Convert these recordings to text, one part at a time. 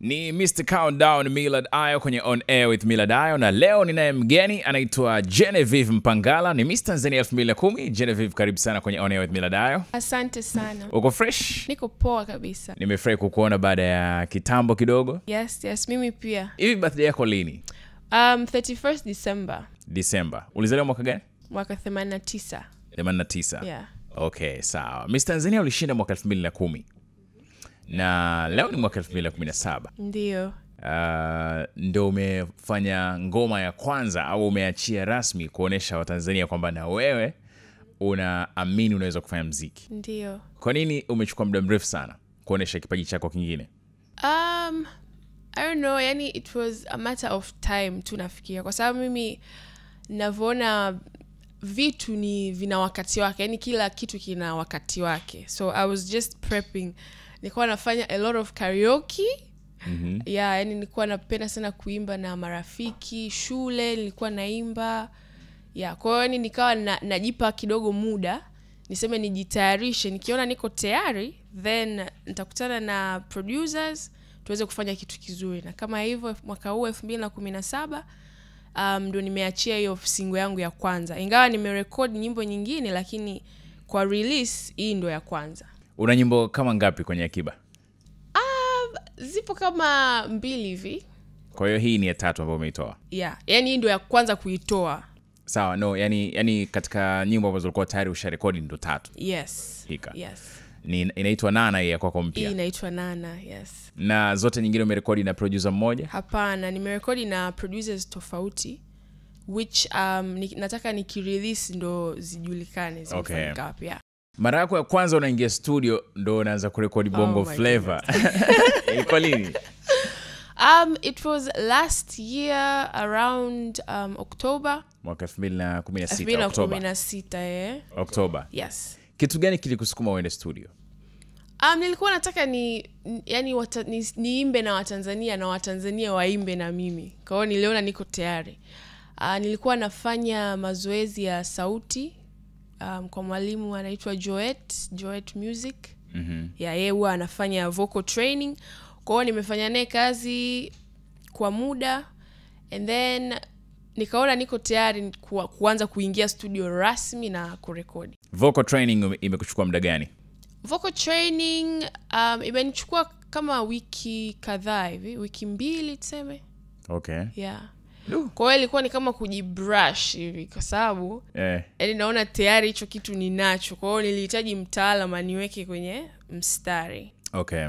Ni Mr. Countdown Millard Ayo kwenye On Air with Millard Ayo, na leo ninaye mgeni anaitwa Genevieve Mpangala. Ni Miss Tanzania 2010. Genevieve, karibu sana kwenye On Air with Millard Ayo. Asante sana. Uko fresh? Niko poa kabisa. Nimefurahi kukuona baada ya kitambo kidogo. Yes, mimi pia. Hivi birthday yako lini? 31st December. December. Ulizaliwa mwaka gani? Mwaka 89. 89. Yeah. Okay, sawa. Miss Tanzania ulishinda mwaka 2010. Na leo ni mwaka 2017. Ndio. Ndo umefanya ngoma ya kwanza au umeachia rasmi kuonesha Watanzania kwamba na wewe unaamini unaweza kufanya muziki. Ndio. Kwa nini umechukua muda mrefu sana kuonesha kipaji chako kingine? I don't know, yani it was a matter of time tu nafikiria. Kwa sababu mimi navyoona vitu ni vina wakati wake, yani kila kitu kina wakati wake. So I was just prepping. Nilikuwa nafanya a lot of karaoke. Yeah, yani nilikuwa napenda sana kuimba na marafiki, shule nilikuwa naimba. Yeah, kwa hiyo yani nikawa najipa kidogo muda, niseme nijitayarishe, nikiona niko tayari, then nitakutana na producers tuweze kufanya kitu kizuri. Na kama hivyo mwaka huu 2017 ndo nimeachia hiyo single yangu ya kwanza. Ingawa nimerecord nyimbo nyingine, lakini kwa release hii ndo ya kwanza. Una nyimbo kama ngapi kwenye akiba? Zipo kama 2 hivi. Kwa hiyo hii ni ya tatu ambayo umeitoa? Yeah, yani hii ndo ya kwanza kuitoa. Sawa, no, yani katika nyimbo ambazo ulikuwa tayari usharekodi ndo 3. Yes. Hika. Yes. Inaitwa Nana hii ya kwako mpya? Hii inaitwa Nana, yes. Na zote nyingine umerekodi na producer mmoja? Hapana, nimerekodi na producers tofauti, which nataka nikirelease ndo zijulikane zifanyika wapi. Yeah. Mara yako ya kwanza unaingia studio ndo unaanza kurekodi Bongo Flava. Ilikuwa lini? It was last year around October. Mwaka 2016. 2016, October. Yes. Kitu gani kilikusukuma uende studio? Nilikuwa nataka niimbe na Watanzania na Watanzania waimbe na mimi. Kwa hiyo niliona niko tayari. Nilikuwa nafanya mazoezi ya sauti kwa mwalimu anaitwa Joet Music. Yeah, yeye huwa anafanya vocal training. Kwa hiyo nimefanya naye kazi kwa muda, and then nikaona niko tayari kuanza kuingia studio rasmi na kurekodi. Vocal training imekuchukua muda gani? Vocal training imenichukua kama wiki kadhaa hivi, wiki 2 tuseme. Okay. Yeah. Kwa hiyo ilikuwa ni kama kujibrush hivi, kwa sababu yani naona tayari hicho kitu ninacho. Kwa hiyo nilihitaji mtaalamu aniweke kwenye mstari. Okay.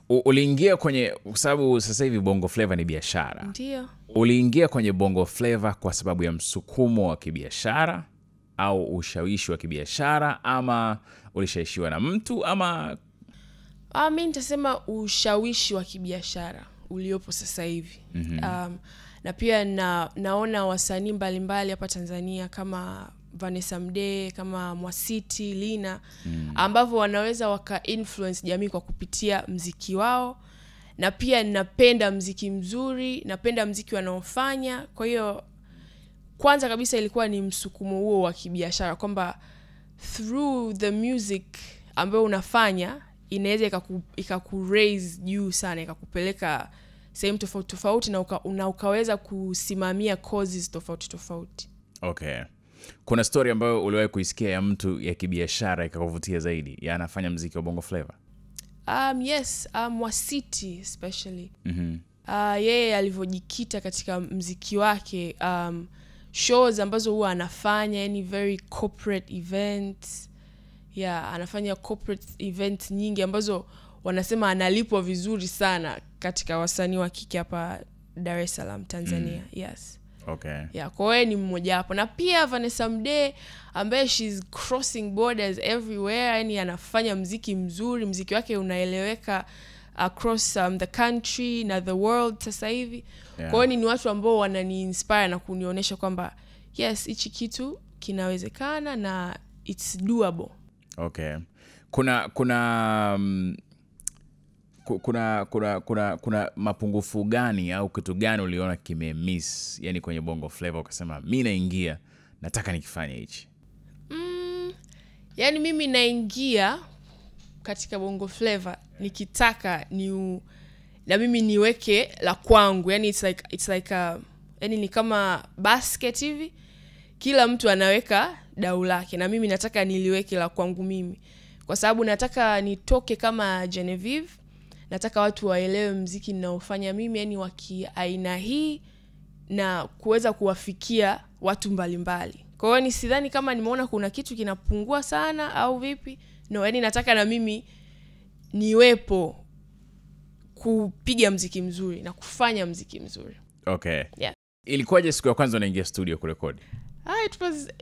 Uliingia kwenye, kwa sababu sasa hivi Bongo Flava ni biashara. Ndio. Uliingia kwenye Bongo Flava kwa sababu ya msukumo wa kibiashara au ushawishi wa kibiashara, ama ulishawishiwa na mtu, ama? Mimi nitasema ushawishi wa kibiashara uliopo sasa hivi. Na pia naona wasanii mbalimbali hapa Tanzania kama Vanessa Mdee, kama Mwasiti, Lina, ambao wanaweza waka influence jamii kwa kupitia mziki wao. Na pia napenda mziki mzuri, napenda mziki wanaofanya. Kwa hiyo kwanza kabisa ilikuwa ni msukumo huo wa kibiashara, kwamba through the music ambayo unafanya inaweza ikaku-raise juu sana, ikakupeleka sehemu tofauti tofauti, na ukaweza kusimamia causes tofauti tofauti. Okay. Kuna story ambayo uliwahi kuisikia ya mtu ya kibiashara ikakuvutia zaidi, ya anafanya muziki wa Bongo Flava? Yes, Mwasiti especially. Yeye alivyojikita katika muziki wake, shows ambazo huwa anafanya, yani very corporate events. Yeah, anafanya corporate events nyingi ambazo wanasema analipwa vizuri sana katika wasanii wa kike hapa Dar es Salaam, Tanzania. Yes. Okay. Yeah, kwa hiyo ni mmoja hapo. Na pia Vanessa Mdee, ambaye she's crossing borders everywhere, yani anafanya muziki mzuri, muziki wake unaeleweka across the country na the world sasa hivi. Yeah. Kwa hiyo ni watu ambao wanani inspire na kunionyesha kwamba yes, hichi kitu kinawezekana na it's doable. Okay. Kuna mapungufu gani au kitu gani uliona kimemiss, yani kwenye Bongo Flava ukasema mimi naingia nataka nikifanye hichi? Yani mimi naingia katika Bongo Flava nikitaka na mimi niweke la kwangu. Yani it's like yani ni kama basket hivi, kila mtu anaweka dau lake na mimi nataka niliweke la kwangu mimi, kwa sababu nataka nitoke kama Genevieve, nataka watu waelewe muziki ninaofanya mimi, yani waki aina hii, na kuweza kuwafikia watu mbalimbali. Kwa hiyo ni sidhani kama nimeona kuna kitu kinapungua sana au vipi. No, yani nataka na mimi niwepo kupiga muziki mzuri na kufanya muziki mzuri. Okay. Yeah. Ilikuwaje siku ya kwanza unaingia studio kurekodi?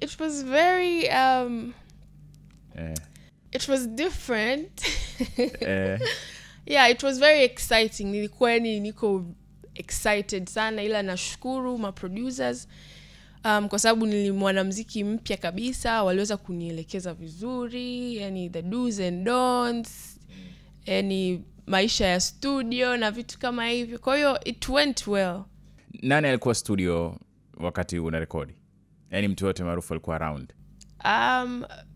It was very it was different. Yeah, it was very exciting. Nilikuwa yani niko excited sana, ila nashukuru ma producers kwa sababu ni mwanamuziki mpya kabisa, waliweza kunielekeza vizuri, yani the do's and don'ts, yani maisha ya studio na vitu kama hivyo. Kwa hiyo it went well. Nani alikuwa studio wakati unarekodi? Yani mtu yote maarufu alikuwa around?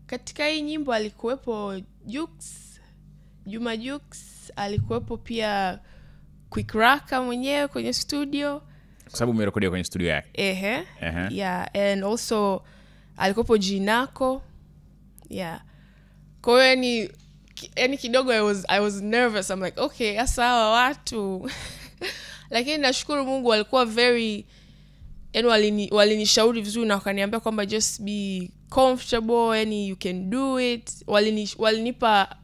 Katika hii nyimbo alikuwepo Juma Jux, alikuwepo pia Quick Raka mwenyewe kwenye studio, kwa sababu umerekodia kwenye studio yake. Yeah, and also alikuwepo Jinako. Yeah. Kwa hiyo yani kidogo I was nervous. I'm like, okay, sawa watu. Lakini nashukuru Mungu walikuwa very, yani walinishauri vizuri na wakaniambia kwamba just be comfortable, yani you can do it. Walinipa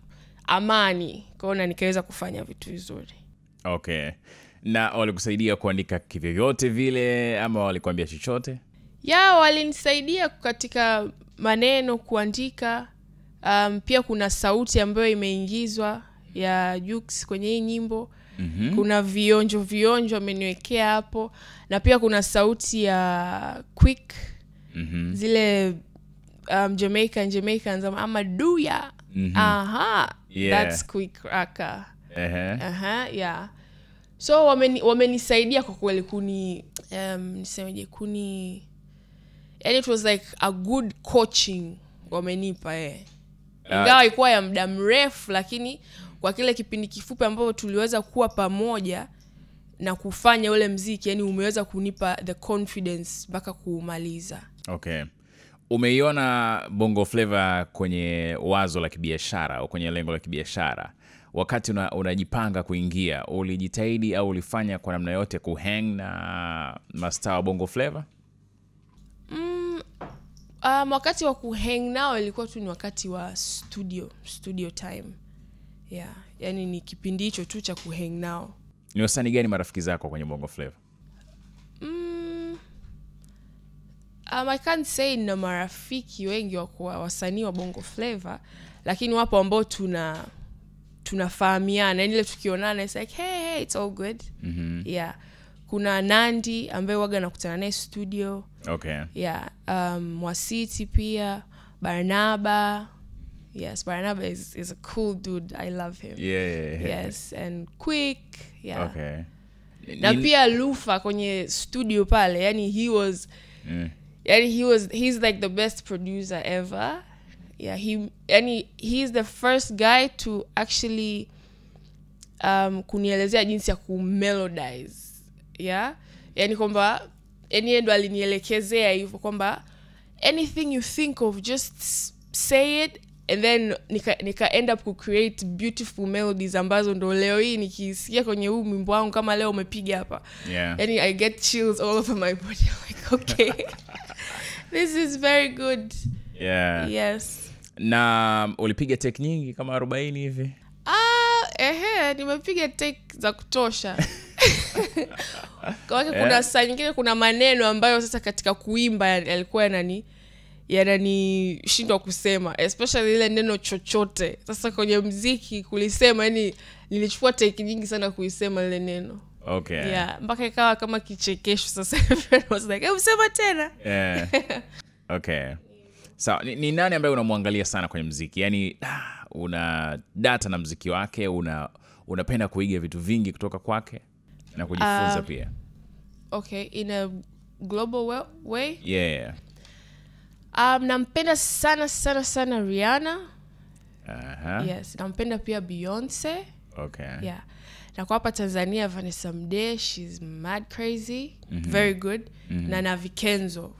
amani, kwa hiyo nikaweza kufanya vitu vizuri. Okay. Na walikusaidia kuandika kivyovyote vile ama walikwambia chochote? Yeah, walinisaidia katika maneno kuandika. Pia kuna sauti ambayo imeingizwa ya Jux kwenye hii nyimbo. Kuna vionjo ameniwekea hapo, na pia kuna sauti ya Quick. Zile Jamaicans Amaduya. Yeah. That's Quick Raka. Yeah. So wamenisaidia kwa kweli nisemeje yani it was like a good coaching wamenipa ingawa ilikuwa ya muda mrefu, lakini kwa kile kipindi kifupi ambapo tuliweza kuwa pamoja na kufanya ule muziki, yani umeweza kunipa the confidence mpaka kumaliza. Okay. Umeiona Bongo Flava kwenye wazo la kibiashara au kwenye lengo la kibiashara? Wakati unajipanga kuingia, ulijitahidi au ulifanya kwa namna yote kuhang na mastaa wa Bongo Flava? Wakati wa kuhang nao ilikuwa tu ni wakati wa studio time. Yeah, yani ni kipindi hicho tu cha kuhang nao. Ni wasanii gani marafiki zako kwenye Bongo Flava? I can't say na marafiki wengi wa wasanii wa Bongo Flava, lakini wapo ambao tunafahamiana, yani ile tukionana it's like hey it's all good. Yeah. Kuna Nandi ambaye waga nakutana naye studio. Okay. Yeah. Mwasiti pia, Barnaba. Yes, Barnaba is a cool dude. I love him. Yeah. Yes, and Quick. Yeah. Okay. Na pia Lufa kwenye studio pale, yani he's like the best producer ever. Yeah, he's the first guy to actually kunielezea jinsi ya kumelodize. Yeah, yani kwamba yeye ndo alinielekezea hivyo kwamba anything you think of just say it, and then nika end up to create beautiful melodies ambazo ndo leo hii nikisikia kwenye huu wimbo wangu kama leo umepiga hapa. Yeah. Yani I get chills all over my body. I'm like, okay. This is very good. Yeah. Yes. Na ulipiga take nyingi kama 40 hivi? Nimepiga take za kutosha. Kwa hiyo kuna saa nyingine kuna maneno ambayo sasa katika kuimba yalikuwa yananishindwa kusema, especially ile neno chochote. Sasa kwenye muziki kulisema, yani nilichukua take nyingi sana kuisema ile neno. Okay. Yeah, mpaka ikawa kama kichekesho sasa. Everyone was like, usema tena. Yeah. Okay. So, ni nani ambaye unamwangalia sana kwenye muziki? Yani una data na muziki wake, unapenda kuiga vitu vingi kutoka kwake na kujifunza pia? Okay, in a global way? Yeah. Nampenda sana Rihanna. Uh-huh. Yes, nampenda pia Beyonce. Okay. Yeah. Na kwa hapa Tanzania Vanessa Mdee, she's mad crazy, very good. Na Navi Kenzo.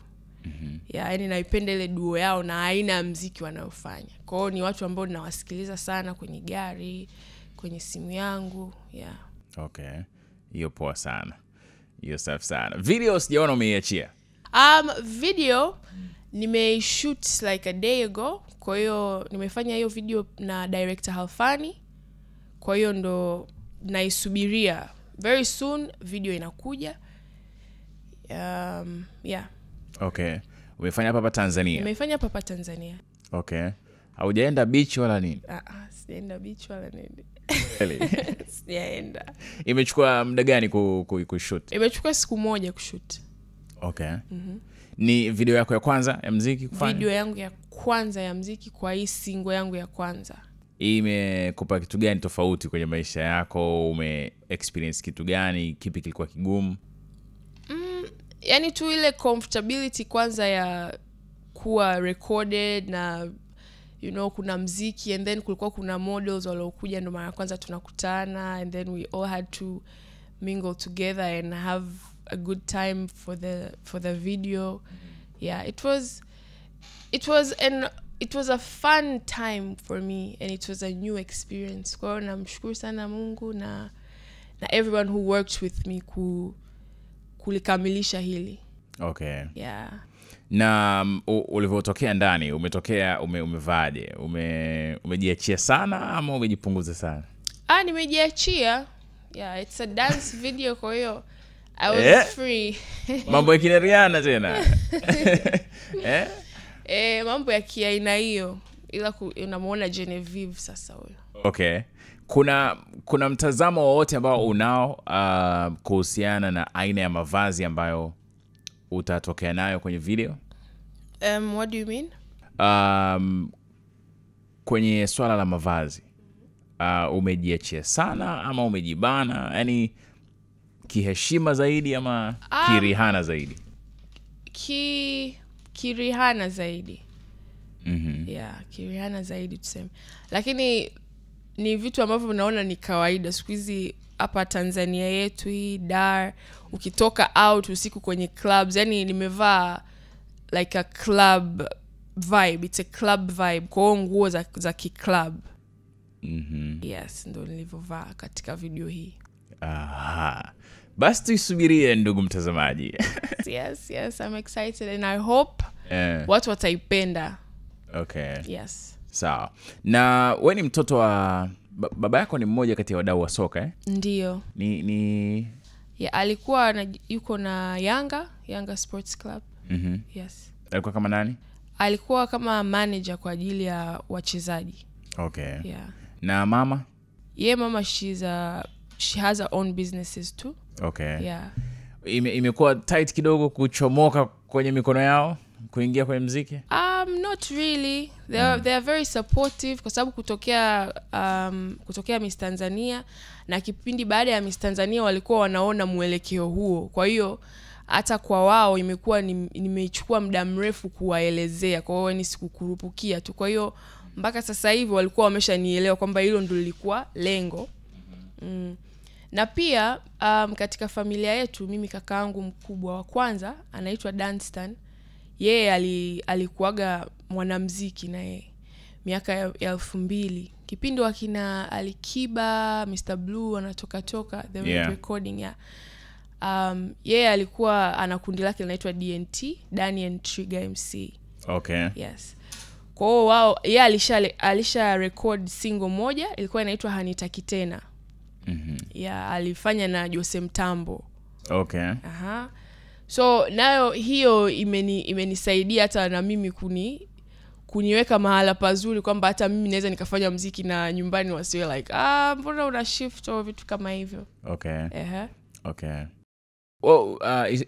Yeah, yani naipenda ile duo yao na aina ya muziki wanayofanya. Kwa hiyo ni watu ambao ninawasikiliza sana kwenye gari, kwenye simu yangu. Yeah. Okay. Hiyo poa sana. Hiyo safi sana. Video sijaona umeiachia. Video nimeshoot like a day ago. Kwa hiyo nimefanya hiyo video na director Halfani. Kwa hiyo ndo naisubiria. Very soon video inakuja. Yeah. Okay. Umefanya hapa Tanzania? Nimefanya hapa Tanzania. Okay. Haujaenda beach wala nini? Sijaenda beach wala nini. Really? Sijaenda. Imechukua muda gani kushoot? Imechukua siku moja kushoot. Okay. Ni video yako ya kwanza ya muziki kufanya? Video yangu ya kwanza ya muziki kwa hii single yangu ya kwanza. Imekupa kitu gani tofauti kwenye maisha yako? Ume experience kitu gani? Kipi kilikuwa kigumu? Yani tu ile comfortability kwanza ya kuwa recorded na kuna muziki, and then kulikuwa kuna models waliokuja ndo mara kwanza tunakutana, and then we all had to mingle together and have a good time for the video. Yeah, it was a fun time for me, and it was a new experience. Kwa hiyo namshukuru sana Mungu na everyone who worked with me kulikamilisha hili. Okay. Yeah. Na ulivyotokea ndani, umevaje? Umejiachia sana ama umejipunguza sana? Nimejiachia. Yeah, it's a dance video, kwa hiyo I was free. Mambo ya kineriana tena. Mambo ya kiaina hiyo, ila unamuona Genevieve sasa huyo. Okay. Kuna mtazamo wowote ambao unao kuhusiana na aina ya mavazi ambayo utatokea nayo kwenye video? What do you mean? Kwenye swala la mavazi, umejiachia sana ama umejibana? Yani kiheshima zaidi ama kirihana zaidi? Kirihana zaidi. Yeah, kirihana zaidi tuseme. Lakini ni vitu ambavyo unaona ni kawaida siku hizi hapa Tanzania yetu hii Dar. Ukitoka out usiku kwenye clubs, yani nimevaa like a club vibe, it's a club vibe, kwa nguo za ki-club. Yes, ndo nilivyovaa katika video hii. Aha. Basi tuisubirie ndugu mtazamaji. Yes, I'm excited and I hope watu wataipenda. Okay. Yes. Sawa. Na wewe ni mtoto wa baba yako, ni mmoja kati ya wadau wa soka eh? Ndio. Yeah, alikuwa yuko na Yanga Sports Club. Yes. Alikuwa kama nani? Alikuwa kama manager kwa ajili ya wachezaji. Okay. Yeah. Na mama? Mama she has her own businesses too. Okay. Yeah. Imekuwa tight kidogo kuchomoka kwenye mikono yao kuingia kwenye muziki? Not really. They are very supportive kwa sababu kutokea Miss Tanzania na kipindi baada ya Miss Tanzania walikuwa wanaona mwelekeo huo. Kwa hiyo hata kwa wao imekuwa nimeichukua muda mrefu kuwaelezea. Kwa hiyo ni sikukurupukia tu. Kwa hiyo mpaka sasa hivi walikuwa wameshanielewa kwamba hilo ndio lilikuwa lengo. Na pia katika familia yetu mimi kakaangu mkubwa wa kwanza anaitwa Danstan. Yeye alikuwaga mwanamuziki na yeye miaka ya 2000. Kipindi wakina Alikiba, Mr. Blue anatoka they were recording. Yeye alikuwa ana kundi lake linaitwa DNT, Danny and Trigger MC. Okay. Yes. Kwa hiyo wao yeye alisha record single moja ilikuwa inaitwa Hanitaki Tena. Yeah, alifanya na Jose Mtambo. Okay. So nayo hiyo imenisaidia hata na mimi kuniweka mahala pazuri kwamba hata mimi naweza nikafanya muziki na nyumbani wasiwe like mbona una shift au vitu kama hivyo. Okay. Okay.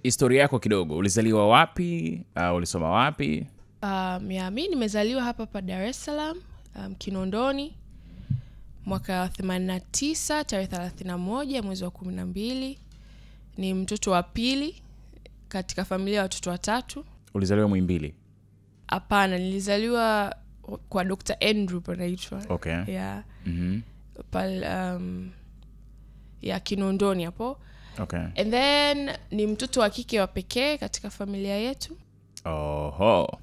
Historia yako kidogo, ulizaliwa wapi? Ulisoma wapi? Mimi nimezaliwa hapa Dar es Salaam, Kinondoni. Mwaka 89 tarehe 31 mwezi wa 12. Ni mtoto wa pili katika familia ya watoto watatu. Ulizaliwa Muhimbili? Hapana, nilizaliwa kwa Dr. Andrew anaitwa. Okay. Yeah. ya Kinondoni hapo. Okay. And then ni mtoto wa kike wa pekee katika familia yetu. Oho.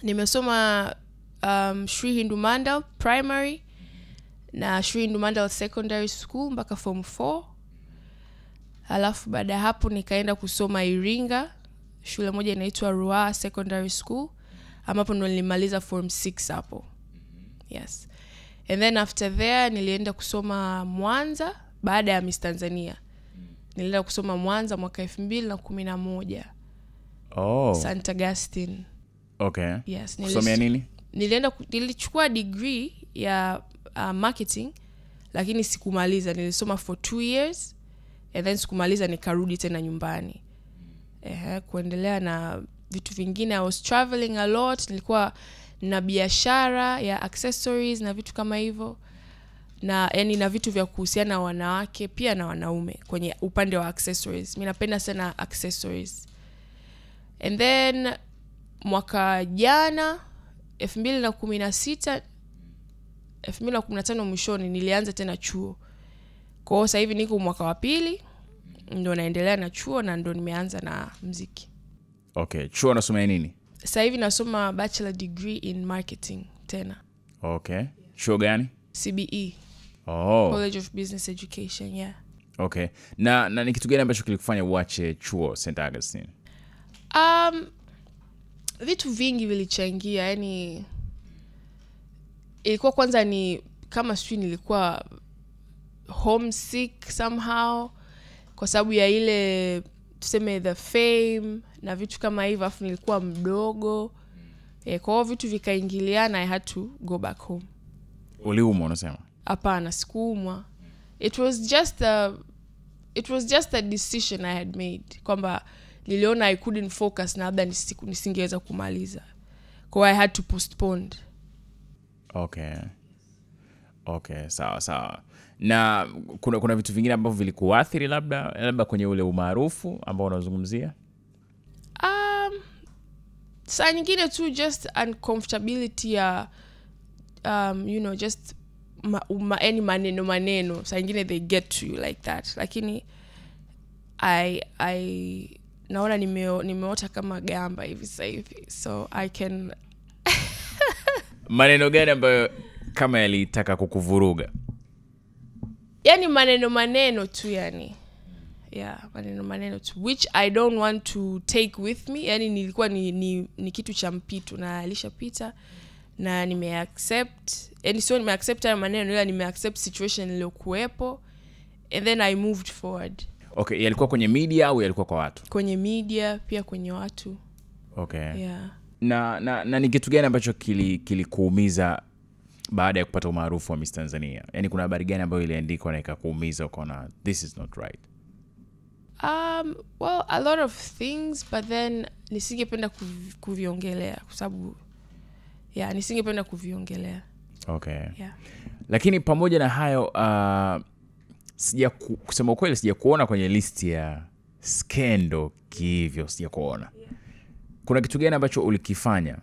Nimesoma Shri Hindu Mandal Primary na Shri Hindu Mandal Secondary School mpaka form 4. Alafu baada hapo nikaenda kusoma Iringa, shule moja inaitwa Ruaha Secondary School, ambapo ndo nilimaliza form 6 hapo. Yes. And then after there nilienda kusoma Mwanza baada ya Miss Tanzania. Nilienda kusoma Mwanza mwaka 2011. St. Augustine. Okay. Yes. Kusomea nini? Nilichukua degree ya marketing, lakini sikumaliza. Nilisoma for 2 years and then sikumaliza, nikarudi tena nyumbani. Kuendelea na vitu vingine. I was traveling a lot. Nilikuwa na biashara ya accessories na vitu kama hivyo. Na yani na vitu vya kuhusiana na wanawake pia na wanaume kwenye upande wa accessories. Mimi napenda sana accessories. And then mwaka jana 2015 mwishoni nilianza tena chuo. Kwa hiyo sasa hivi niko mwaka wa 2 ndo naendelea na chuo na ndo nimeanza na muziki. Okay, chuo unasomea nini? Sasa hivi nasoma bachelor degree in marketing tena. Okay. Chuo gani? CBE. College of Business Education, yeah. Okay. Na ni kitu gani ambacho kilikufanya uache chuo St. Augustine? Vitu vingi vilichangia, yani ilikuwa kwanza ni kama sijui nilikuwa homesick somehow kwa sababu ya ile tuseme the fame na vitu kama hivyo, afu nilikuwa mdogo. Kwa hiyo vitu vikaingiliana, I had to go back home. Uliumwa unasema? Hapana, sikuumwa. It was just a decision I had made kwamba niliona I couldn't focus na labda nisingeweza kumaliza. Kwa I had to postpone. Okay, sawa. Na kuna vitu vingine ambavyo vilikuathiri labda kwenye ule umaarufu ambao unazungumzia? Saa nyingine tu just uncomfortability ya just any maneno. Saa nyingine they get to you like that. Lakini I naona nimeota kama gamba hivi sasa hivi. So I can maneno gani ambayo kama yalitaka kukuvuruga? Yani maneno tu yani. Yeah, maneno tu which I don't want to take with me. Yani nilikuwa ni kitu cha mpito na alishapita na nimeaccept. Yani sio nimeaccept haya maneno, ila nimeaccept situation iliyokuepo and then I moved forward. Okay, yalikuwa kwenye media au yalikuwa kwa watu? Kwenye media pia kwenye watu. Okay. Yeah. Na ni kitu gani ambacho kilikuumiza baada ya kupata umaarufu wa Miss Tanzania? Yani kuna habari gani ambayo iliandikwa na ikakuumiza ukaona this is not right? Well, a lot of things, but then nisingependa kuviongelea kwa sababu nisingependa kuviongelea. Okay. Yeah. Lakini pamoja na hayo kusema ukweli sijakuona kwenye list ya scandal hivyo, sijakuona. Yeah. Kuna kitu gani ambacho ulikifanya?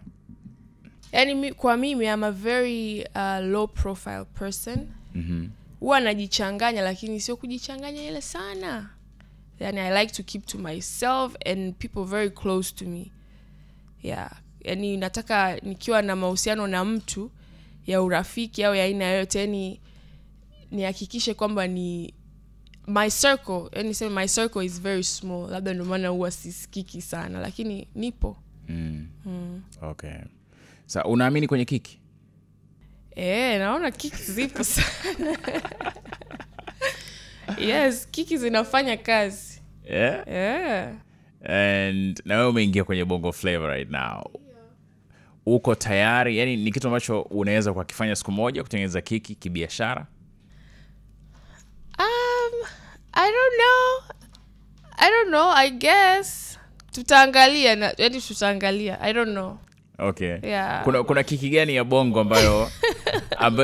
Yani kwa mimi I'm a very low profile person. Huwa najichanganya lakini sio kujichanganya ile sana. Yani I like to keep to myself and people very close to me. Yeah. Yani nataka nikiwa na mahusiano na mtu ya urafiki au ya aina yoyote, yani nihakikishe kwamba ni my circle, yani sema my circle is very small. Labda ndio maana huwa sisikiki sana lakini nipo. Okay. Sasa unaamini kwenye kiki? Naona kiki zipo sana. Yes, kiki zinafanya kazi. Yeah. And na wewe umeingia kwenye Bongo Flava right now. Uko tayari? Yani ni kitu ambacho unaweza kukifanya siku moja, kutengeneza kiki kibiashara? I don't know, I guess. Tutaangalia, I don't know. Okay. Yeah. Kuna kiki gani ya Bongo ambayo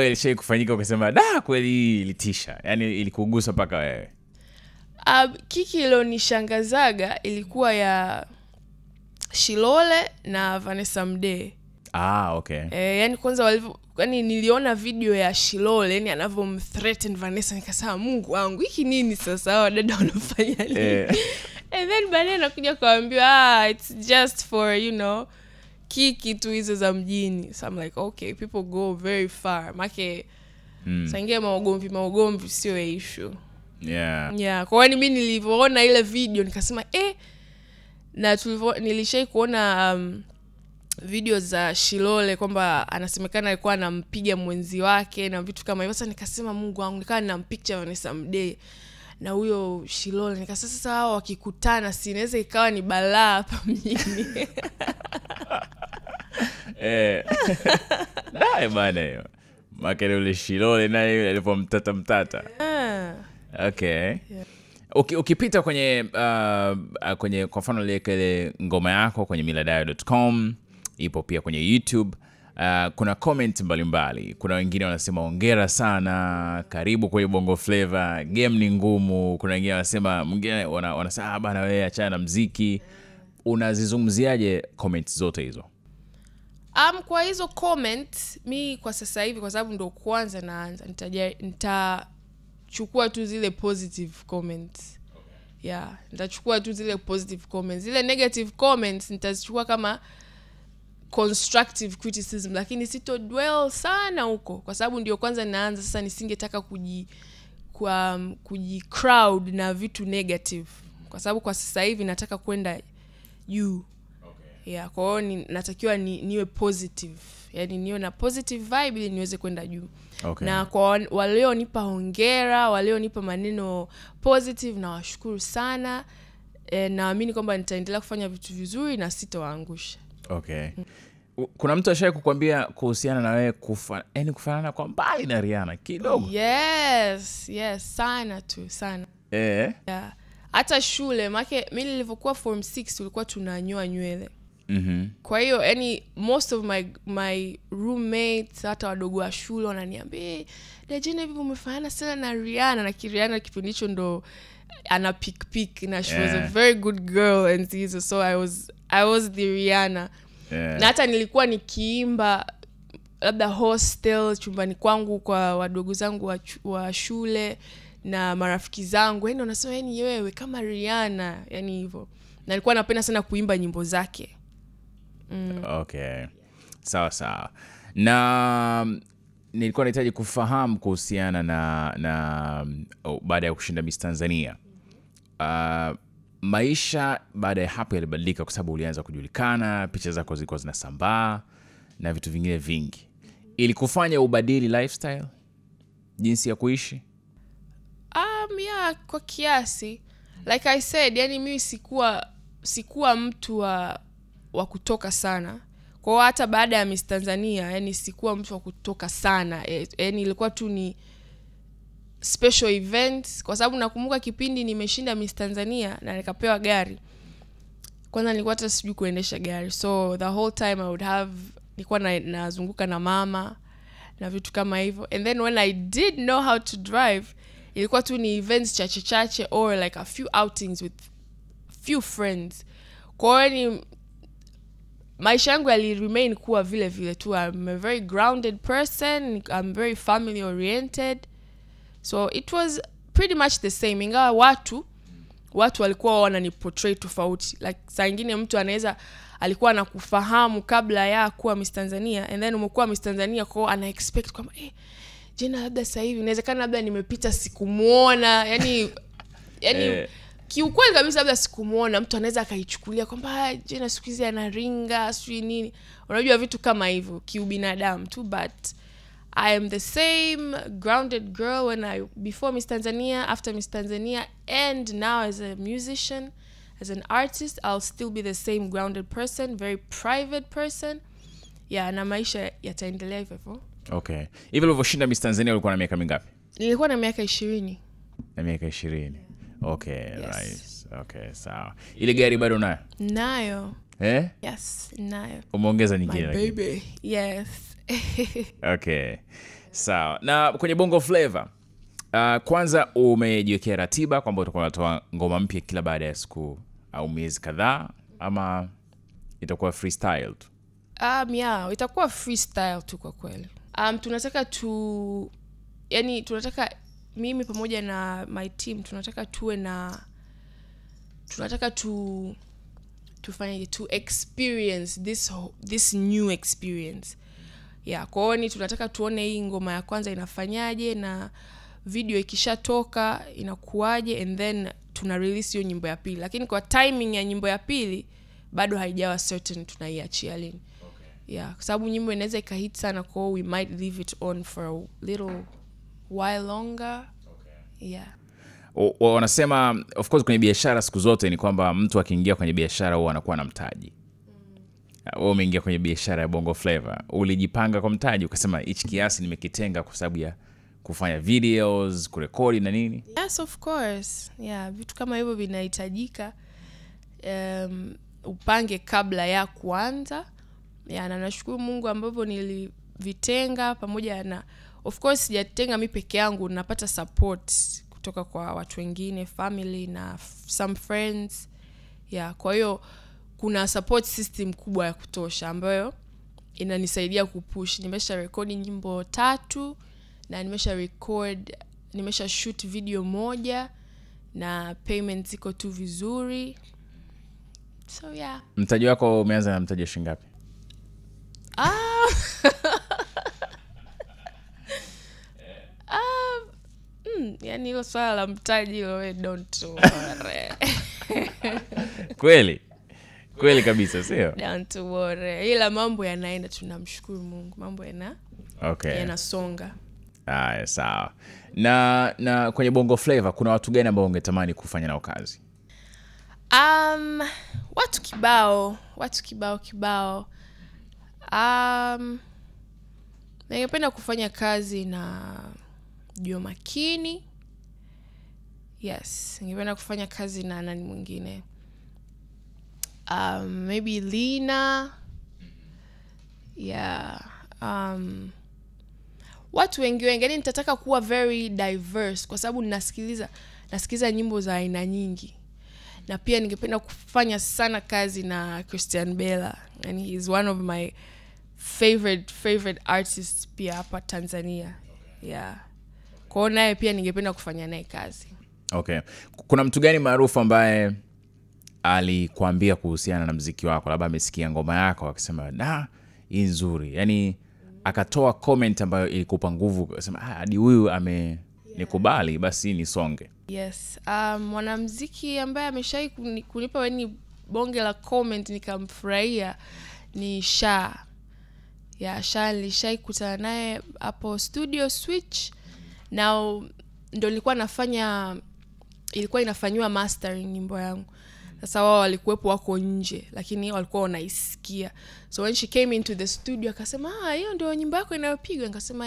ilishai kufanyika ukasema kweli ilitisha? Yani ilikugusa paka wewe? Kiki iliyonishangazaga ilikuwa ya Shilole na Vanessa Mdee. Okay. Yani kwanza yani niliona video ya Shilole yani anavyomthreaten Vanessa, nikasema Mungu wangu hiki nini sasa hao dada wanafanya nini? And then baadaye nakuja kuambiwa it's just for kiki tu hizo za mjini. So I'm like okay, people go very far. Make sangia maugomvi sio issue. Yeah. Kwa hiyo mimi nilivyoona ile video nikasema na nilishai kuona video za Shilole kwamba anasemekana alikuwa anampiga mwenzi wake na vitu kama hivyo. Sasa nikasema Mungu wangu, nikawa nina picture Vanessa Mdee na huyo Shilole, nikasema sasa hao wakikutana si inaweza ikawa ni balaa hapa mjini. Dai bana hiyo. Makere ule Shilole na yule alipomtata. Okay. Yeah. Ukipita kwenye kwa mfano ile ngoma yako kwenye millardayo.com, ipo pia kwenye YouTube. Kuna comment mbalimbali. Kuna wengine wanasema hongera sana, karibu kwenye Bongo Flava, game ni ngumu. Kuna wengine wanasema, mwingine wanasema bana wewe achana na muziki. Unazizungumziaje comment zote hizo? Kwa hizo comment mi kwa sasa hivi, kwa sababu ndo kwanza naanza, nitachukua tu zile positive comments. Yeah, nitachukua tu zile positive comments. Zile negative comments nitazichukua kama constructive criticism, lakini sito dwell sana huko kwa sababu ndio kwanza naanza. Sasa nisingetaka kuji crowd na vitu negative kwa sababu kwa sasa hivi nataka kwenda juu. Yeah, kwa hiyo natakiwa niwe positive. Yani niwe na positive vibe ili niweze kwenda juu. Na kwa walionipa hongera, walionipa maneno positive, na washukuru sana. Naamini kwamba nitaendelea kufanya vitu vizuri na sitawaangusha. Okay. Kuna mtu ashaye kukwambia kuhusiana na wewe kufanana kwa mbali na Rihanna kidogo? Yes, sana. Yeah. Hata shule, make mimi nilivyokuwa form 6 tulikuwa tunanyoa nywele. Kwa hiyo most of my roommates, hata wadogo wa shule wananiambia, "Dajene hivi umefanana sana na Rihanna." Na Rihanna kipindi hicho ndo ana pick na she was a very good girl and so I was the Rihanna. Na hata nilikuwa nikiimba labda hostel chumbani kwangu kwa wadogo zangu wa shule na marafiki zangu, wanasema wewe kama Rihanna, hivyo. Na nilikuwa napenda sana kuimba nyimbo zake. Okay. Sawa. Na nilikuwa nahitaji kufahamu kuhusiana na baada ya kushinda Miss Tanzania. Maisha baada ya hapo yalibadilika kwa sababu ulianza kujulikana, picha zako zilikuwa zinasambaa na vitu vingine vingi. Ilikufanya ubadili lifestyle, jinsi ya kuishi? Yeah, kwa kiasi. Like I said, mimi sikuwa mtu wa kutoka sana. Kwa hiyo hata baada ya Miss Tanzania, sikuwa mtu wa kutoka sana. Ilikuwa tu ni special events, kwa sababu nakumbuka kipindi nimeshinda Miss Tanzania na nikapewa gari. Kwanza nilikuwa hata sijui kuendesha gari. So the whole time nilikuwa nazunguka na mama na vitu kama hivyo. And then when I did know how to drive, ilikuwa tu ni events chache or like a few outings with few friends. Kwa hiyo maisha yangu remain kuwa vile tu. I'm a very grounded person. I'm very family oriented. So it was pretty much the same. Ingawa watu walikuwa wanani portray tofauti. Like saa nyingine mtu alikuwa anakufahamu kabla ya kuwa Miss Tanzania, and then umekuwa Miss Tanzania kwa ana expect kwamba Jena labda sasa hivi inawezekana labda nimepita sikumuona, kiukweli kabisa labda sikumuona, mtu anaweza akaichukulia kwamba Jena siku hizi anaringa sijui nini. Unajua vitu kama hivyo kiubinadamu tu, but I am the same grounded girl before Miss Tanzania, after Miss Tanzania, and now as a musician, as an artist, I'll still be the same grounded person, very private person. Yeah, na maisha yataendelea hivyo. Okay. Hivi ulivyoshinda Miss Tanzania ulikuwa na miaka mingapi? Nilikuwa na miaka 20. Na miaka 20. Okay, yes. Right. Okay, sawa. Ile gari bado unayo? Nayo. Yes, nayo. Umeongeza nyingine? My baby. Yes. Okay. Sawa. Na kwenye Bongo Flava, kwanza umejiwekea ratiba kwamba utakuwa unatoa ngoma mpya kila baada ya siku au miezi kadhaa, ama itakuwa freestyle tu? Yeah, itakuwa freestyle tu kwa kweli. Tunataka yani tunataka mimi pamoja na my team tunataka tufanye to experience this new experience. Yeah, kwa hiyo tunataka tuone hii ngoma ya kwanza inafanyaje na video ikishatoka inakuaje, and then tuna release hiyo nyimbo ya pili. Lakini kwa timing ya nyimbo ya pili bado haijawa certain tunaiachia lini. Yeah, kwa sababu nyimbo inaweza ikahit sana, kwa we might leave it on for a little while longer. Yeah. Wanasema of course kwenye biashara siku zote ni kwamba mtu akiingia kwenye biashara huwa anakuwa na mtaji. Wewe umeingia kwenye biashara ya Bongo Flava, ulijipanga kwa mtaji ukasema hichi kiasi nimekitenga kwa sababu ya kufanya videos, kurekodi na nini? Yes, of course. Yeah, vitu kama hivyo vinahitajika upange kabla ya kuanza. Yeah, na nashukuru Mungu ambapo nilivitenga pamoja na of course sijatenga mimi peke yangu, napata support kutoka kwa watu wengine, family na some friends. Yeah, kwa hiyo kuna support system kubwa ya kutosha ambayo inanisaidia kupush. Nimesha record nyimbo 3 na nimesha shoot video 1 na payment ziko tu vizuri. So yeah. Mtaji wako umeanza na mtaji shilingi ngapi? Yani hilo swala la mtaji hilo don't worry. Kweli kabisa, sio? Don't worry. Ila mambo yanaenda, tunamshukuru Mungu. Mambo yanasonga. Sawa. Na kwenye Bongo Flava kuna watu gani ambao ungetamani kufanya nao kazi? Watu kibao. Ningependa kufanya kazi na Juma Makini. Yes, ningependa kufanya kazi na nani mwingine? Maybe Lina. Yeah. Watu wengi yani nitataka kuwa very diverse kwa sababu nasikiliza nyimbo za aina nyingi. Na pia ningependa kufanya sana kazi na Christian Bella. And he is one of my favorite artists pia hapa Tanzania. Yeah. Kwa hiyo naye pia ningependa kufanya naye kazi. Okay. Kuna mtu gani maarufu ambaye alikwambia kuhusiana na muziki wako, labda amesikia ngoma yako akasema hii nzuri, yani akatoa comment ambayo ilikupa nguvu akasema hadi huyu amenikubali basi ni songe? Yes, mwanamuziki ambaye ameshai kunipa yani bonge la comment nikamfurahia ni Sha. Ya Sha nilishai kutana naye hapo Studio Switch, na ndio ilikuwa inafanywa mastering nyimbo yangu. Sasa wao walikuwepo wako nje lakini walikuwa wanaisikia. So when she came into the studio akasema hiyo ndio nyimbo yako inayopigwa. Akasema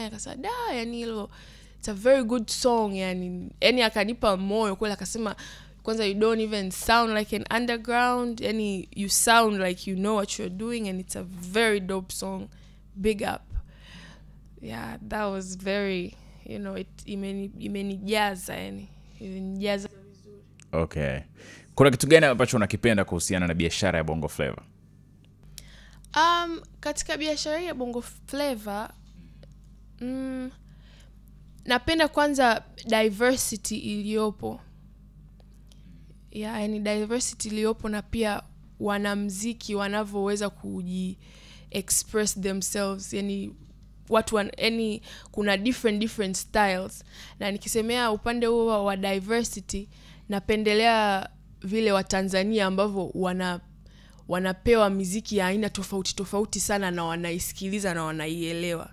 yani hilo it's a very good song yani akanipa moyo kweli. Akasema kwanza you don't even sound like an underground, yani you sound like you know what you're doing and it's a very dope song. Big up. Yeah, that was very, imenijaza imenijaza vizuri. Okay. Kuna kitu gani ambacho unakipenda kuhusiana na biashara ya Bongo Flava? Katika biashara ya Bongo Flava napenda kwanza diversity iliyopo. Yani diversity iliyopo, na pia wanamuziki wanavyoweza express themselves, yani watu kuna different styles. Na nikisemea upande huo wa diversity, napendelea vile wa Tanzania ambavyo wanapewa muziki ya aina tofauti sana na wanaisikiliza na wanaielewa.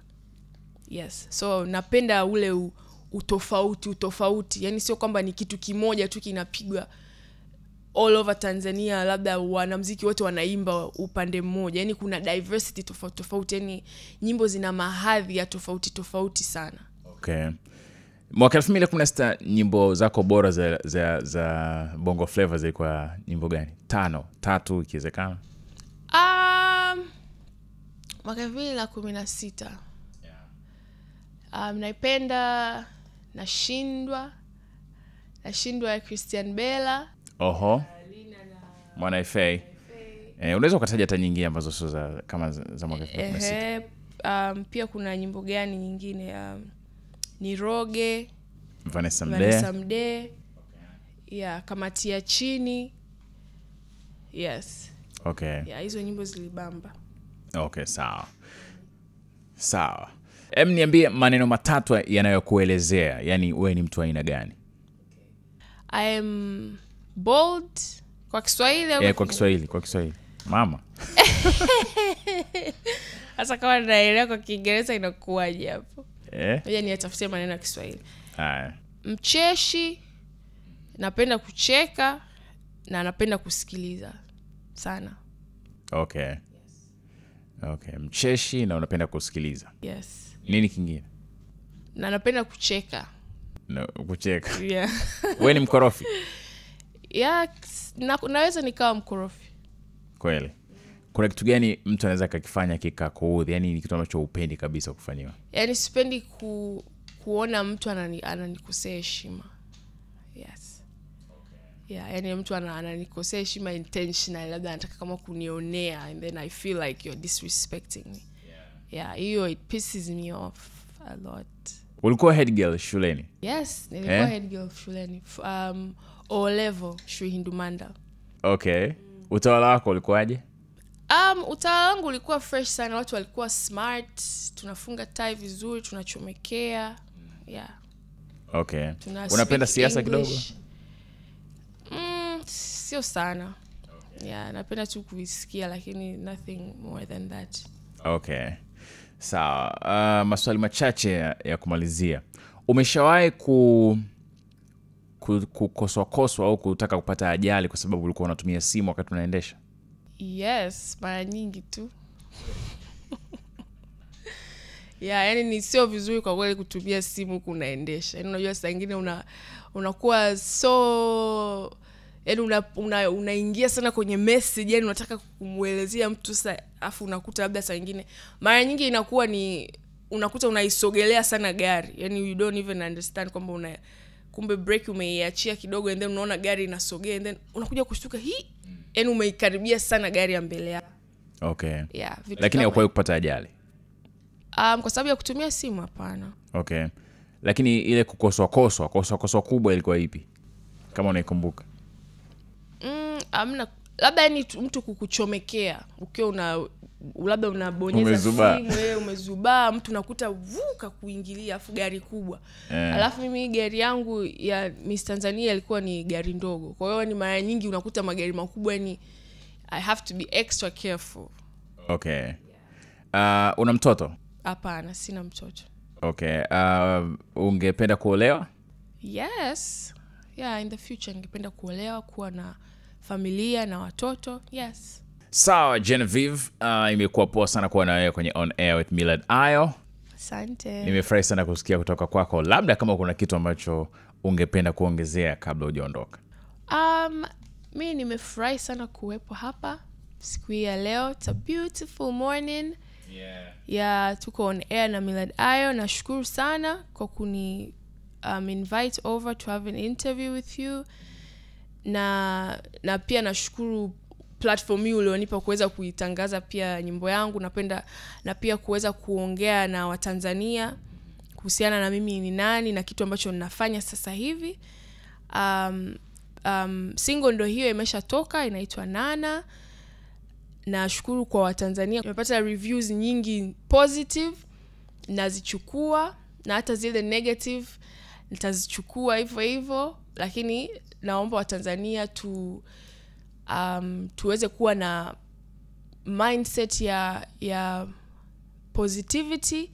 Yes, so napenda ule utofauti. Yani sio kwamba ni kitu kimoja tu kinapigwa all over Tanzania, labda wanamuziki wote wanaimba upande mmoja. Yani kuna diversity tofauti, yani nyimbo zina mahadhi ya tofauti sana. Okay. Mwaka 2016 nyimbo zako bora za Bongo Flava zilikuwa nyimbo gani? 3 ikiwezekana. Mwaka 2016. Naipenda Nashindwa ya Christian Bella. Mwana FA. Unaweza ukataja hata nyingine ambazo sio za kama za mwaka 2016? Pia kuna nyimbo gani nyingine? Niroge, Vanessa Mdee. Yeah, Kamati ya Chini. Yes. Okay. Yeah, hizo nyimbo zilibamba. Okay, sawa. Niambie maneno matatu yanayokuelezea, yani wewe ni mtu aina gani? I am bold. Kwa Kiswahili au kwa Kiswahili. Mama. Hasa kama naelewa kwa Kiingereza inakuwaje hapo? Ngoja niatafutie maneno ya Kiswahili. Mcheshi, napenda kucheka na napenda kusikiliza sana. Okay. Okay, mcheshi na unapenda kusikiliza. Yes. Nini kingine? Na napenda kucheka. No, kucheka. Yeah. Wewe ni mkorofi? Yeah, naweza nikawa mkorofi. Kweli. Kuna kitu gani mtu anaweza kukifanya kikakuudhi? Yani ni kitu ambacho upendi kabisa kufanywa? Yani sipendi kuona mtu ananikosea heshima. Yes. Yeah, yani mtu ananikosea heshima intentionally, labda anataka kama kunionea, and then I feel like you're disrespecting me. Yeah, hiyo it pisses me off a lot. Ulikuwa head girl shuleni? Yes, nilikuwa head girl shuleni. O level Shri Hindu Mandal. Okay. Utawala wako ulikuwaje? Utawala wangu ulikuwa fresh sana, watu walikuwa smart, tunafunga tie vizuri, tunachomekea. Yeah. Okay. Unapenda siasa kidogo? Sio sana. Okay. Yeah, napenda tu kuisikia lakini nothing more than that. Okay. Sawa. Maswali machache ya kumalizia. Umeshawahi kukoswa au kutaka kupata ajali kwa sababu ulikuwa unatumia simu wakati unaendesha? Yes, mara nyingi tu. Yeah, yani ni sio vizuri kwa kweli kutumia simu kunaendesha. Yani unajua saa nyingine unakuwa so, yani unaingia sana kwenye message, yani unataka kumuelezea mtu sasa, afu unakuta labda saa nyingine mara nyingi inakuwa ni unakuta unaisogelea sana gari. Yani you don't even understand kwamba kumbe brake umeiachia kidogo, and then unaona gari inasogea, and then unakuja kushtuka yani umeikaribia sana gari ya mbele yako. Okay. Yeah, lakini haukuwahi kupata ajali? Kwa sababu ya kutumia simu hapana. Okay. Lakini ile kukoswa kubwa ilikuwa ipi? Kama unaikumbuka. Amna, labda ni mtu kukuchomekea ukiwa labda unabonyeza simu wewe umezubaa, mtu nakuta vuka kuingilia afu gari kubwa. Alafu mimi gari yangu ya Miss Tanzania ilikuwa ni gari ndogo. Kwa hiyo ni mara nyingi unakuta magari makubwa, ni I have to be extra careful. Okay. Una mtoto? Hapana, sina mtoto. Okay. Ungependa kuolewa? Yes. Yeah, in the future ningependa kuolewa, kuwa na familia na watoto. Yes. Sawa, Genevieve, imekuwa poa sana kuwa na wewe kwenye On Air with Millard Ayo. Asante. Nimefurahi sana kusikia kutoka kwako. Labda kama kuna kitu ambacho ungependa kuongezea kabla hujaondoka. Mimi nimefurahi sana kuwepo hapa siku hii ya leo. It's a beautiful morning. Yeah, tuko On Air na Millard Ayo. Nashukuru sana kwa kuni invite over to have an interview with you. Na pia nashukuru platform hii ulionipa kuweza kuitangaza pia nyimbo yangu. Na pia kuweza kuongea na Watanzania kuhusiana na mimi ni nani na kitu ambacho ninafanya sasa hivi. Single ndo hiyo imeshatoka, inaitwa Nana. Nashukuru kwa Watanzania. Nimepata reviews nyingi positive, nazichukua, na hata zile negative nitazichukua hivyo, lakini naomba Watanzania tuweze kuwa na mindset ya positivity,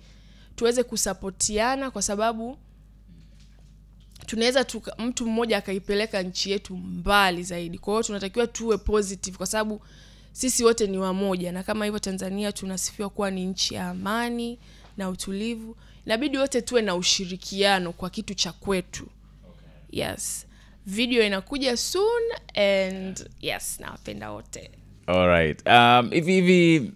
tuweze kusapotiana, kwa sababu tunaweza mtu mmoja akaipeleka nchi yetu mbali zaidi. Kwa hiyo tunatakiwa tuwe positive, kwa sababu sisi wote ni wamoja, na kama hivyo Tanzania tunasifiwa kuwa ni nchi ya amani na utulivu. Inabidi wote tuwe na ushirikiano kwa kitu cha kwetu. Okay. Yes. Video inakuja soon, and yes, nawapenda wote. Alright. Hivi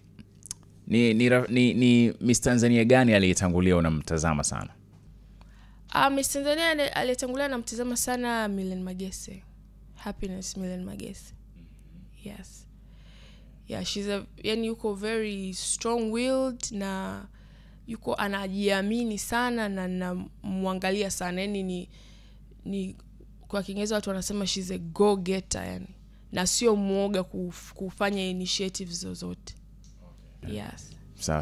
ni Miss Tanzania gani aliyetangulia unamtazama sana? Miss Tanzania aliyetangulia namtazama sana Millen Magese. Happiness Millen Magese. Yes. yeah, yani yuko very strong willed na yuko anajiamini sana na namwangalia sana, yani ni kwa Kiingereza watu wanasema she's a go getter, yani na sio muoga kufanya initiatives zozote. Yes.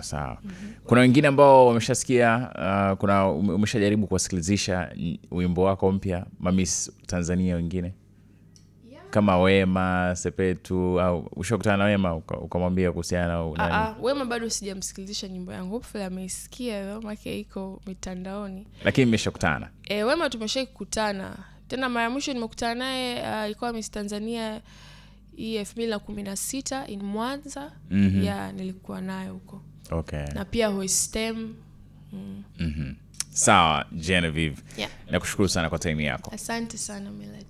Sawa. Kuna wengine ambao wameshasikia kuna umeshajaribu kuwasikilizisha wimbo wako mpya Mamis Tanzania wengine? Yeah. Kama Wema Sepetu au ushakutana na Wema ukamwambia kuhusiana na Wema bado sijamsikilizisha nyimbo yangu. Hopefully ameisikia, kama iko mitandaoni. Lakini mmeshakutana? Wema tumeshakutana. Tena mara mwisho nimekutana naye ilikuwa Miss Tanzania 2016 in Mwanza. Yeah, nilikuwa naye huko. Okay. Na pia Hoistem. Sawa, Genevieve. Yeah. Nakushukuru sana kwa time yako. Asante sana Milad.